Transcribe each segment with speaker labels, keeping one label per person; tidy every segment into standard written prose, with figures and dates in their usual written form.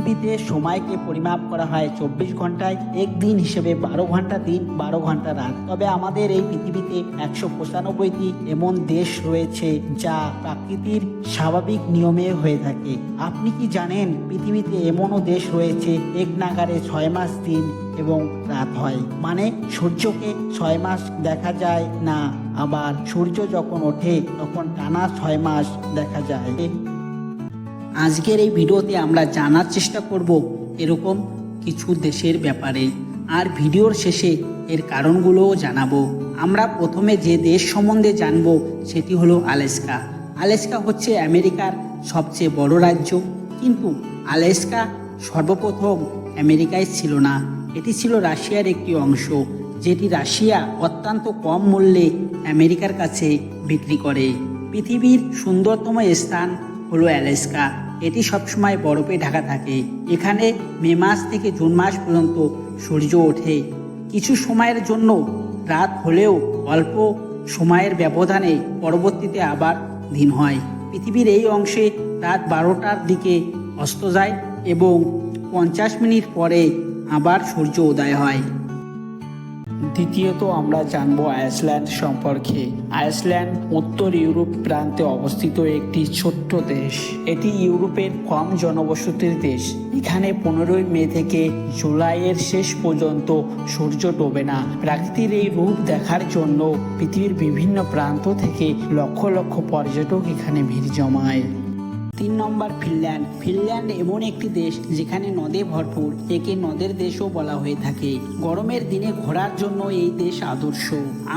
Speaker 1: পৃথিবীতে সময়কে পরিমাপ করা হয় 24 ঘন্টায়, এক দিন হিসেবে 12 ঘন্টা দিন 12 ঘন্টা রাত। তবে আমাদের এই পৃথিবীতে 195টি এমন দেশ রয়েছে যা প্রকৃতির স্বাভাবিক নিয়মে হয়ে থাকে। আপনি কি জানেন পৃথিবীতে এমনও দেশ রয়েছে এক নাগারে 6 মাস দিন এবং রাত হয়, মানে সূর্যকে 6 মাস দেখা যায় না, আবার সূর্য যখন ওঠে তখন টানা 6 মাস দেখা যায়। আজকের এই ভিডিওতে আমরা জানার চেষ্টা করব এরকম কিছু দেশের ব্যাপারে, আর ভিডিওর শেষে এর কারণগুলোও জানাবো। আমরা প্রথমে যে দেশ সম্বন্ধে জানবো সেটি হলো আলাস্কা। আলাস্কা হচ্ছে আমেরিকার সবচেয়ে বড় রাজ্য, কিন্তু আলাস্কা সর্বপ্রথম আমেরিকায় ছিল না, এটি ছিল রাশিয়ার একটি অংশ, যেটি রাশিয়া অত্যন্ত কম মূল্যে আমেরিকার কাছে বিক্রি করে। পৃথিবীর সুন্দরতম স্থান হলো আলাস্কা। এটি সবসময় বরফে ঢাকা থাকে। এখানে মে মাস থেকে জুন মাস পর্যন্ত সূর্য ওঠে। কিছু সময়ের জন্য রাত হলেও অল্প সময়ের ব্যবধানে পরবর্তীতে আবার দিন হয়। পৃথিবীর এই অংশে রাত 12টার দিকে অস্ত যায় এবং 50 মিনিট পরে আবার সূর্য উদয় হয়। দ্বিতীয়ত আমরা জানব আইসল্যান্ড সম্পর্কে। আইসল্যান্ড উত্তর ইউরোপ প্রান্তে অবস্থিত একটি ছোট্ট দেশ। এটি ইউরোপের কম জনবসতির দেশ। এখানে 15 মে থেকে জুলাইয়ের শেষ পর্যন্ত সূর্য ডোবে না। প্রাকৃতির এই রূপ দেখার জন্য পৃথিবীর বিভিন্ন প্রান্ত থেকে লক্ষ লক্ষ পর্যটক এখানে ভিড় জমায়। 3 নম্বর ফিনল্যান্ড। ফিনল্যান্ড এমন একটি দেশ যেখানে নদে ভরপুর, একে নদের দেশও বলা হয়ে থাকে। গরমের দিনে ঘোরার জন্য এই দেশ আদর্শ,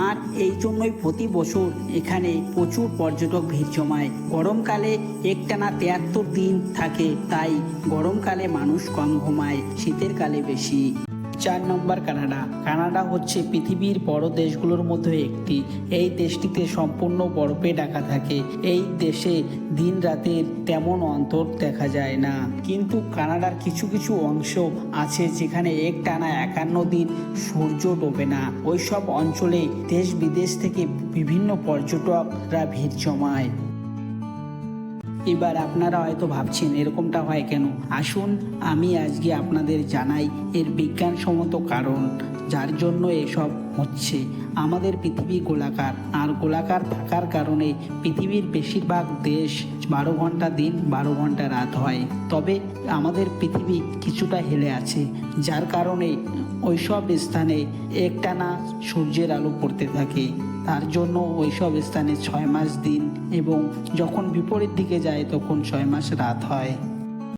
Speaker 1: আর এই জন্যই প্রতি বছর এখানে প্রচুর পর্যটক ভিড় জমায়। গরমকালে একটানা 73 দিন থাকে, তাই গরমকালে মানুষ কম ঘুমায়, শীতের কালে বেশি। 4 নম্বর কানাডা। কানাডা হচ্ছে পৃথিবীর বড় দেশগুলোর মধ্যে একটি। এই দেশটিতে সম্পূর্ণ বরফে ঢাকা থাকে। এই দেশে দিন রাতের তেমন অন্তর দেখা যায় না, কিন্তু কানাডার কিছু কিছু অংশ আছে যেখানে একটানা 51 দিন সূর্য ডোবে না। ওইসব অঞ্চলে দেশ বিদেশ থেকে বিভিন্ন পর্যটকরা ভিড় জমায়। এবার আপনারা হয়তো ভাবছেন এরকমটা হয় কেন। আসুন আমি আজকে আপনাদের জানাই এর বিজ্ঞানসম্মত কারণ, যার জন্য এসব হচ্ছে। আমাদের পৃথিবী গোলাকার, আর গোলাকার থাকার কারণে পৃথিবীর বেশিরভাগ দেশ 12 ঘন্টা দিন 12 ঘন্টা রাত হয়। তবে আমাদের পৃথিবী কিছুটা হেলে আছে, যার কারণে ওইসব স্থানে একটানা সূর্যের আলো পড়তে থাকে। তার জন্য ওইসব স্থানে 6 মাস দিন এবং যখন বিপরীত দিকে যায় তখন 6 মাস রাত হয়।